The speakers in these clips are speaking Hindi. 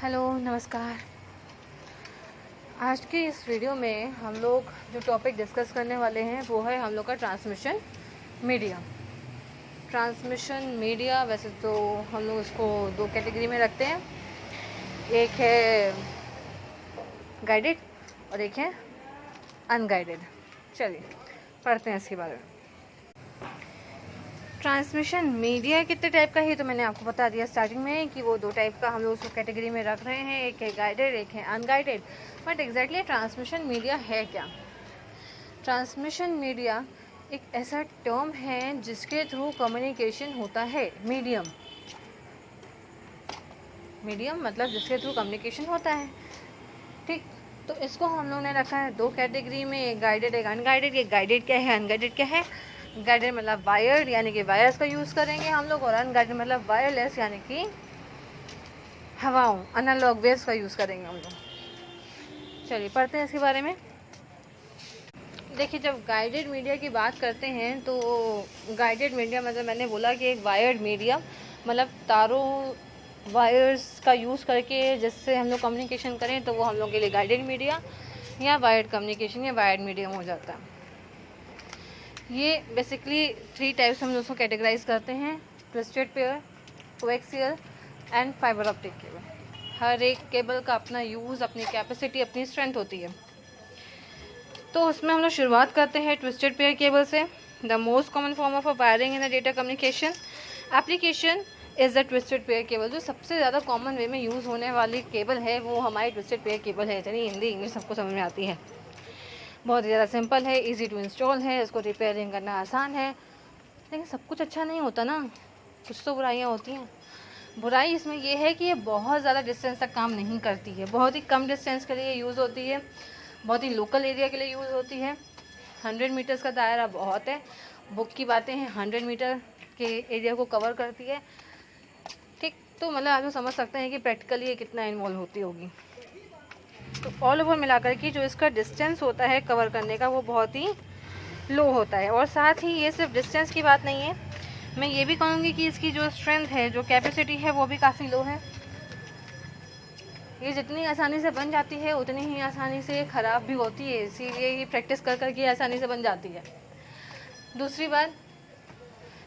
हेलो नमस्कार। आज की इस वीडियो में हम लोग जो टॉपिक डिस्कस करने वाले हैं वो है हम लोग का ट्रांसमिशन मीडिया। ट्रांसमिशन मीडिया वैसे तो हम लोग इसको दो कैटेगरी में रखते हैं, एक है गाइडेड और एक है अनगाइडेड। चलिए पढ़ते हैं इसके बारे में। ट्रांसमिशन मीडिया कितने टाइप का है तो मैंने आपको बता दिया स्टार्टिंग में कि वो दो टाइप का हम लोग उसको कैटेगरी में रख रहे हैं, एक है गाइडेड एक है unguided. But exactly transmission media है क्या? ट्रांसमिशन मीडिया एक ऐसा टर्म है जिसके थ्रू कम्युनिकेशन होता है। मीडियम मतलब जिसके थ्रू कम्युनिकेशन होता है, ठीक। तो इसको हम लोगों ने रखा है दो कैटेगरी में, एक गाइडेड एक अनगाइडेड। ये गाइडेड क्या है, अनगाइडेड क्या है? गाइडेड मतलब वायर्ड यानी कि वायर्स का यूज़ करेंगे हम लोग, और अनगाइडेड मतलब वायरलेस यानी कि हवाओं एनालॉग वेव्स का यूज़ करेंगे हम लोग। चलिए पढ़ते हैं इसके बारे में। देखिए, जब गाइडेड मीडिया की बात करते हैं तो गाइडेड मीडिया मतलब मैंने बोला कि एक वायर्ड मीडिया मतलब तारों वायर्स का यूज़ करके जिससे हम लोग कम्युनिकेशन करें तो वो हम लोग के लिए गाइडेड मीडिया या वायर्ड कम्युनिकेशन या वायर्ड मीडियम हो जाता है। ये बेसिकली थ्री टाइप्स हम लोग उसको कैटेगराइज करते हैं: twisted pair, coaxial and fibre optic cable. हर एक केबल का अपना यूज़, अपनी कैपेसिटी, अपनी स्ट्रेंथ होती है। तो उसमें हम लोग शुरुआत करते हैं ट्विस्टेड पेयर केबल से। The most common form of wiring in the data communication application is the twisted pair cable. जो सबसे ज़्यादा कॉमन वे में यूज़ होने वाली केबल है वो हमारी ट्विस्टेड पेयर केबल है। चलिए हिंदी इंग्लिश सबको समझ में आती है। बहुत ज़्यादा सिंपल है, इजी टू इंस्टॉल है, इसको रिपेयरिंग करना आसान है। लेकिन सब कुछ अच्छा नहीं होता ना, कुछ तो बुराइयाँ होती हैं। बुराई इसमें यह है कि ये बहुत ज़्यादा डिस्टेंस तक काम नहीं करती है। बहुत ही कम डिस्टेंस के लिए यूज़ होती है, बहुत ही लोकल एरिया के लिए यूज़ होती है। 100 मीटर्स का दायरा बहुत है, बुक की बातें हैं 100 मीटर के एरिया को कवर करती है, ठीक। तो मतलब आप लोग समझ सकते हैं कि प्रैक्टिकली ये कितना इन्वॉल्व होती होगी। तो ऑल ओवर मिलाकर के जो इसका डिस्टेंस होता है कवर करने का वो बहुत ही लो होता है। और साथ ही ये सिर्फ डिस्टेंस की बात नहीं है, मैं ये भी कहूँगी कि इसकी जो स्ट्रेंथ है, जो कैपेसिटी है वो भी काफ़ी लो है। ये जितनी आसानी से बन जाती है उतनी ही आसानी से ख़राब भी होती है, इसीलिए ये प्रैक्टिस कर करके आसानी से बन जाती है। दूसरी बात,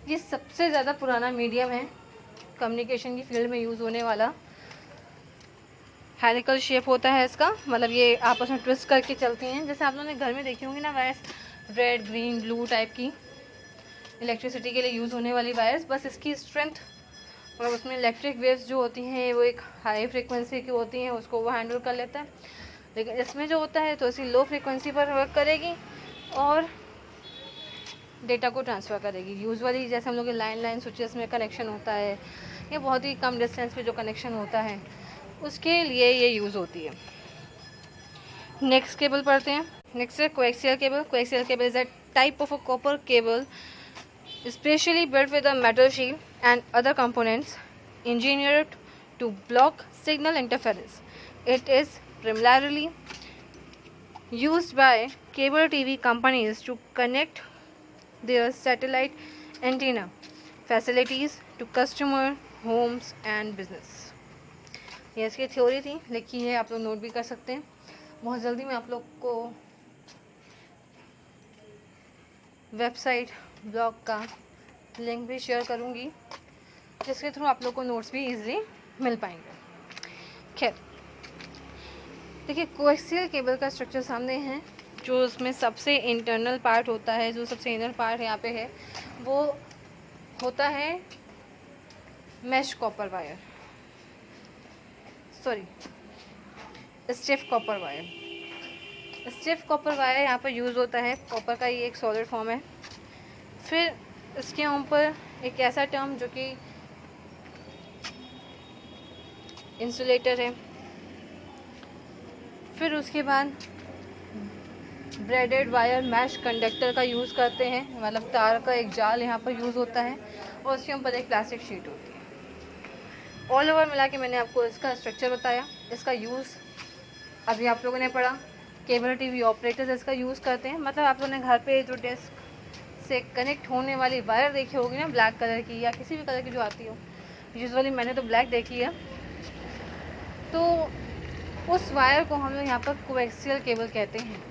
ये सबसे ज़्यादा पुराना मीडियम है कम्युनिकेशन की फील्ड में यूज़ होने वाला। हेलिकल शेप होता है इसका, मतलब ये आपस में ट्विस्ट करके चलती हैं। जैसे आप लोगों ने घर में देखी होंगी ना wires, red green blue type की इलेक्ट्रिसिटी के लिए यूज़ होने वाली वायर्स। बस इसकी स्ट्रेंथ और उसमें इलेक्ट्रिक वेव्स जो होती हैं वो एक हाई फ्रिक्वेंसी की होती हैं, उसको वो हैंडल कर लेता है। लेकिन इसमें जो होता है तो इसी लो फ्रिक्वेंसी पर वर्क करेगी और डेटा को ट्रांसफ़र करेगी। यूजुअली जैसे हम लोग के लाइन स्विचेस में कनेक्शन होता है या बहुत ही कम डिस्टेंस पे जो कनेक्शन होता है उसके लिए ये यूज़ होती है। नेक्स्ट केबल पढ़ते हैं। नेक्स्ट है coaxial cable. Coaxial cable is a type of a copper cable specially built with a metal shield and other components engineered to block signal interference. It is primarily used by cable TV companies to connect their satellite antenna facilities to customer homes and business. ये इसकी थ्योरी थी, लिखी है, आप लोग नोट भी कर सकते हैं। बहुत जल्दी मैं आप लोग को वेबसाइट ब्लॉग का लिंक भी शेयर करूंगी जिसके थ्रू आप लोग को नोट्स भी इजीली मिल पाएंगे। खैर, देखिए कोएक्सियल केबल का स्ट्रक्चर सामने है। जो उसमें सबसे इंटरनल पार्ट होता है, जो सबसे इनर पार्ट यहाँ पे है, वो होता है mesh copper wire, stiff copper wire. Stiff copper wire यहाँ पर यूज़ होता है। कॉपर का ये एक सॉलिड फॉर्म है। फिर इसके ऊपर एक ऐसा टर्म जो कि इंसुलेटर है। फिर उसके बाद ब्रेडेड वायर मैश कंडक्टर का यूज़ करते हैं, मतलब तार का एक जाल यहाँ पर यूज़ होता है और उसके ऊपर एक प्लास्टिक शीट होती है। ऑल ओवर मिला के मैंने आपको इसका स्ट्रक्चर बताया। इसका यूज़ अभी आप लोगों ने पढ़ा। केबल टीवी ऑपरेटर्स इसका यूज़ करते हैं, मतलब आप लोगों ने घर पे जो डेस्क से कनेक्ट होने वाली वायर देखी होगी ना, ब्लैक कलर की या किसी भी कलर की जो आती हो। यूजुअली मैंने तो ब्लैक देखी है। तो उस वायर को हम लोग यहाँ पर कोएक्सियल केबल कहते हैं।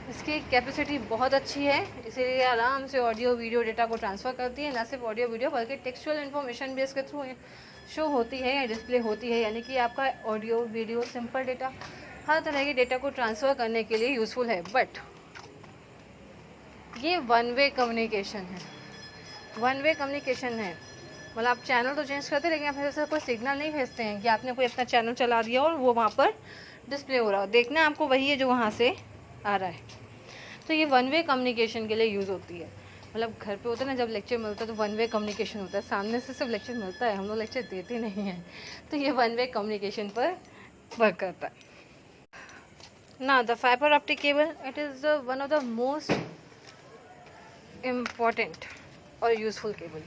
इसकी कैपेसिटी बहुत अच्छी है, इसीलिए आराम से ऑडियो वीडियो डेटा को ट्रांसफ़र करती है। ना सिर्फ ऑडियो वीडियो बल्कि टेक्सचुअल इन्फॉर्मेशन भी इसके थ्रू शो होती है या डिस्प्ले होती है, यानी कि आपका ऑडियो वीडियो सिंपल डेटा हर तरह के डेटा को ट्रांसफ़र करने के लिए यूज़फुल है। बट ये वन वे कम्युनिकेशन है, वन वे कम्युनिकेशन है। मतलब आप चैनल तो चेंज करते हैं लेकिन आप ऐसा कोई सिग्नल नहीं भेजते हैं कि आपने कोई अपना चैनल चला दिया और वो वहाँ पर डिस्प्ले हो रहा हो, देखना आपको वही है जो वहाँ से आ रहा है। तो ये वन वे कम्युनिकेशन के लिए यूज़ होती है। मतलब घर पे होता है ना, जब लेक्चर मिलता है तो वन वे कम्युनिकेशन होता है, सामने से सिर्फ लेक्चर मिलता है, हम लोग लेक्चर देते नहीं हैं। तो ये वन वे कम्युनिकेशन पर वर्क करता है। ना the fibre optic cable, it is one of the most important और यूज़फुल केबल।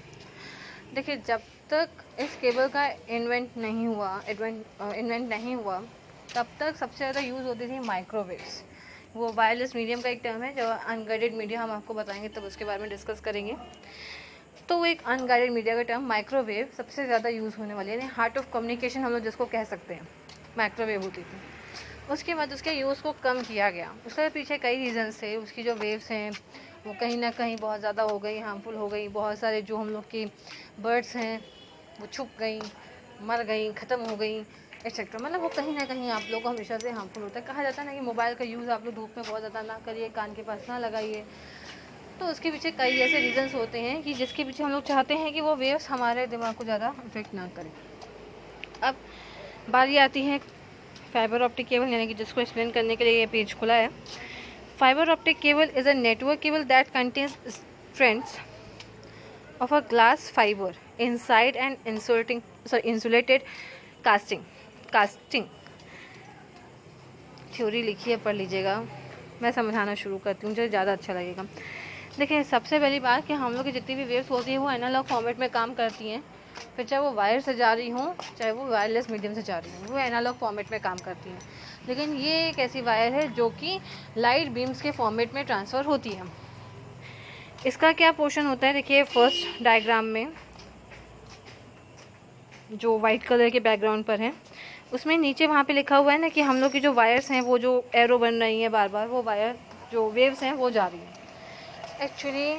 देखिए, जब तक इस केबल का इन्वेंट नहीं हुआ तब तक सबसे ज़्यादा यूज़ होती थी माइक्रोवेव्स। वो वायरलेस मीडियम का एक टर्म है, जब अनगाइडेड मीडिया हम आपको बताएंगे तब उसके बारे में डिस्कस करेंगे। तो वो एक अनगाइडेड मीडिया का टर्म माइक्रोवेव सबसे ज़्यादा यूज़ होने वाली है, यानी हार्ट ऑफ कम्युनिकेशन हम लोग जिसको कह सकते हैं, माइक्रोवेव होती थी। उसके बाद उसके यूज़ को कम किया गया। उसके पीछे कई रीज़न्स थे। उसकी जो वेव्स हैं वो कहीं ना कहीं बहुत ज़्यादा हो गई, हार्मफुल हो गई। बहुत सारे जो हम लोग की बर्ड्स हैं वो छुप गई, मर गई, ख़त्म हो गई, एक्सेट्रा। मतलब वो कहीं ना कहीं आप लोग को हमेशा से हार्मफुल होता है। कहा जाता है ना कि मोबाइल का यूज़ आप लोग धूप में बहुत ज़्यादा ना करिए, कान के पास ना लगाइए। तो उसके पीछे कई ऐसे रीज़न्स होते हैं कि जिसके पीछे हम लोग चाहते हैं कि वो वेव्स हमारे दिमाग को ज़्यादा अफेक्ट ना करें। अब बारी आती है फाइबर ऑप्टिक केबल, यानी कि जिसको एक्सप्लेन करने के लिए ये पेज खुला है। Fibre optic cable is a network cable that contains strands of a glass fiber inside an insulated casting। Theory लिखी है, पढ़ लीजिएगा, मैं समझाना शुरू करती हूँ, मुझे ज़्यादा अच्छा लगेगा। देखिए, सबसे पहली बात कि हम लोग की जितनी भी वेव्स होती हैं वो एनालॉग फॉर्मेट में काम करती हैं। फिर चाहे वो वायर से जा रही हों, चाहे वो वायरलेस मीडियम से जा रही हों, वो एनालॉग फॉर्मेट में काम करती हैं। लेकिन ये एक ऐसी वायर है जो कि लाइट बीम्स के फॉर्मेट में ट्रांसफ़र होती है। इसका क्या पोर्शन होता है, देखिए फर्स्ट डायग्राम में जो वाइट कलर के बैकग्राउंड पर है, उसमें नीचे वहाँ पे लिखा हुआ है ना कि हम लोग की जो वायर्स हैं वो जो एरो बन रही हैं बार बार, वो वायर जो वेव्स हैं वो जा रही हैं। एक्चुअली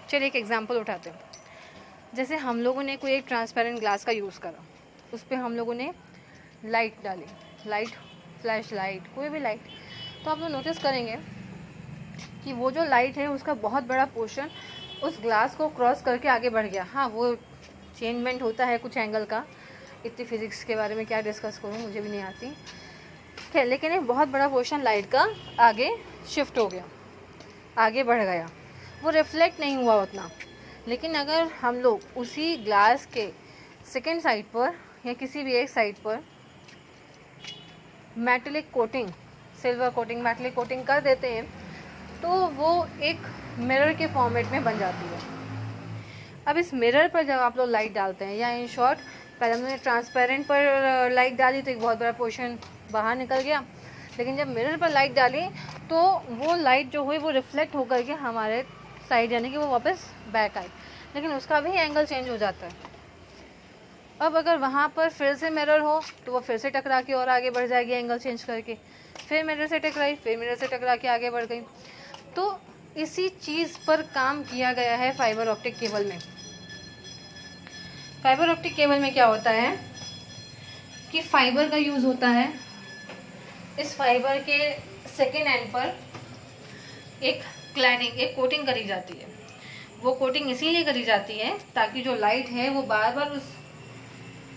चलिए एक एग्जांपल उठाते हैं। जैसे हम लोगों ने कोई एक ट्रांसपेरेंट ग्लास का यूज़ करा, उस पर हम लोगों ने लाइट डाली, लाइट, फ्लैश लाइट, कोई भी लाइट, तो आप लोग नोटिस करेंगे कि वो जो लाइट है उसका बहुत बड़ा पोर्शन उस ग्लास को क्रॉस करके आगे बढ़ गया। हाँ, वो चेंजमेंट होता है कुछ एंगल का, इतनी फिजिक्स के बारे में क्या डिस्कस करूँ, मुझे भी नहीं आती है, लेकिन एक बहुत बड़ा पोर्शन लाइट का आगे शिफ्ट हो गया, आगे बढ़ गया, वो रिफ्लेक्ट नहीं हुआ उतना। लेकिन अगर हम लोग उसी ग्लास के सेकेंड साइड पर या किसी भी एक साइड पर metallic coating, silver coating, metallic coating कर देते हैं तो वो एक मिरर के फॉर्मेट में बन जाती है। अब इस मिरर पर जब आप लोग लाइट डालते हैं, या इन शॉर्ट पहले हमने ट्रांसपेरेंट पर लाइट डाली तो एक बहुत बड़ा पोर्शन बाहर निकल गया, लेकिन जब मिरर पर लाइट डाली तो वो लाइट जो हुई वो रिफ्लेक्ट होकर के हमारे साइड, यानी कि वो वापस बैक आई, लेकिन उसका भी एंगल चेंज हो जाता है। अब अगर वहाँ पर फिर से मिरर हो तो वो फिर से टकरा के और आगे बढ़ जाएगी एंगल चेंज करके, फिर मिरर से टकराई, फिर मिरर से टकरा के आगे बढ़ गई। तो इसी चीज़ पर काम किया गया है फाइबर ऑप्टिक केबल में। फाइबर ऑप्टिक केबल में क्या होता है कि फाइबर का यूज़ होता है। इस फाइबर के सेकेंड एंड पर एक क्लैडिंग, एक कोटिंग करी जाती है। वो कोटिंग इसीलिए करी जाती है ताकि जो लाइट है वो बार बार उस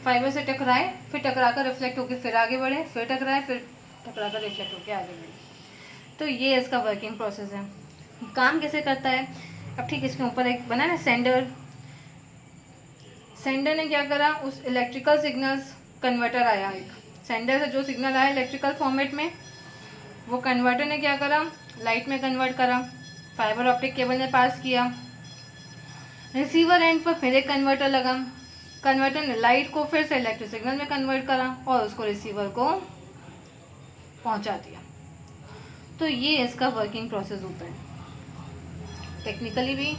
फाइबर से टकराए, फिर टकरा कर रिफ्लेक्ट होकर फिर आगे बढ़े, फिर टकराए, फिर टकरा कर रिफ्लेक्ट होकर आगे बढ़े। तो ये इसका वर्किंग प्रोसेस है। काम कैसे करता है, अब ठीक इसके ऊपर एक बना ना सेंडर, सेंडर ने क्या करा, उस इलेक्ट्रिकल सिग्नल्स कन्वर्टर आया, एक सेंडर से जो सिग्नल आया इलेक्ट्रिकल फॉर्मेट में, वो कन्वर्टर ने क्या करा, लाइट में कन्वर्ट करा, फाइबर ऑप्टिक केबल ने पास किया। रिसीवर एंड पर फिर एक कन्वर्टर लगा, कन्वर्टर ने लाइट को फिर से इलेक्ट्रिक सिग्नल में कन्वर्ट करा और उसको रिसीवर को पहुंचा दिया। तो ये इसका वर्किंग प्रोसेस होता है। टेक्निकली भी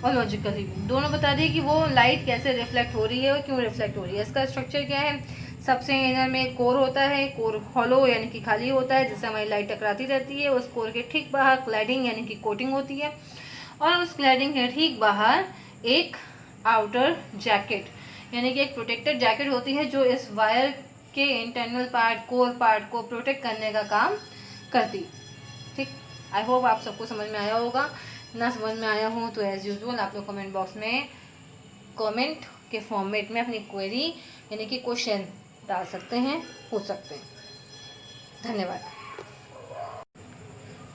और लॉजिकली भी, दोनों बता दिए कि वो लाइट कैसे रिफ्लेक्ट हो रही है और क्यों रिफ्लेक्ट हो रही है। इसका स्ट्रक्चर क्या है, सबसे इनर में कोर होता है, कोर हॉलो यानी कि खाली होता है, जिससे हमारी लाइट टकराती रहती है। उस कोर के ठीक बाहर क्लैडिंग यानी कि कोटिंग होती है, और उस क्लैडिंग के ठीक बाहर एक आउटर जैकेट यानी कि एक प्रोटेक्टेड जैकेट होती है, जो इस वायर के इंटरनल पार्ट, कोर पार्ट को प्रोटेक्ट करने का काम करती। ठीक, आई होप आप सबको समझ में आया होगा। ना समझ में आया हो तो एज यूजुअल आप लोग कमेंट बॉक्स में कमेंट के फॉर्मेट में अपनी क्वेरी यानी कि क्वेश्चन डाल सकते हैं, पूछ सकते हैं। धन्यवाद।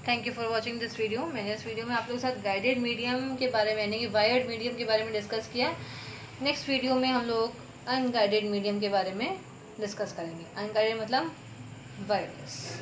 Thank you for watching this video. मैंने इस वीडियो में आप लोगों के साथ गाइडेड मीडियम के बारे में यानी कि वायर्ड मीडियम के बारे में डिस्कस किया। नेक्स्ट वीडियो में हम लोग अनगाइडेड मीडियम के बारे में डिस्कस करेंगे। अनगाइडेड मतलब वायरलेस।